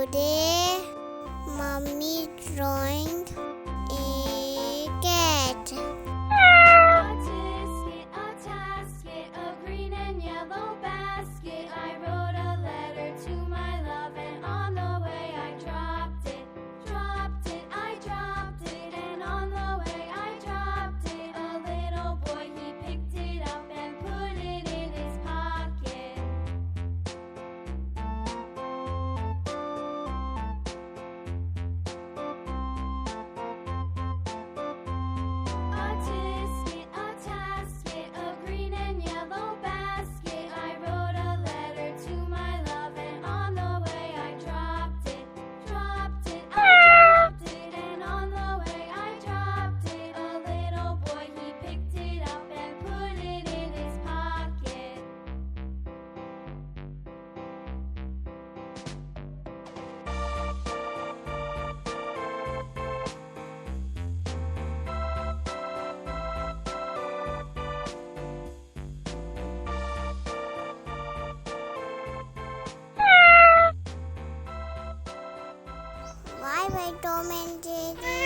Today, Mommy drawing a cat. A tasket, a green and yellow basket. I wrote a letter to my love, and on the way I dropped it. I dropped it, and on the way I dropped it. A little boy, he picked it up and put it in his pocket. A tasket, a green and yellow basket. I wrote a letter to my love, and on the way I dropped it. I dropped it, and on the way I dropped it. A little boy, he picked it up and put it in his pocket. Bye bye, Tom and Jerry.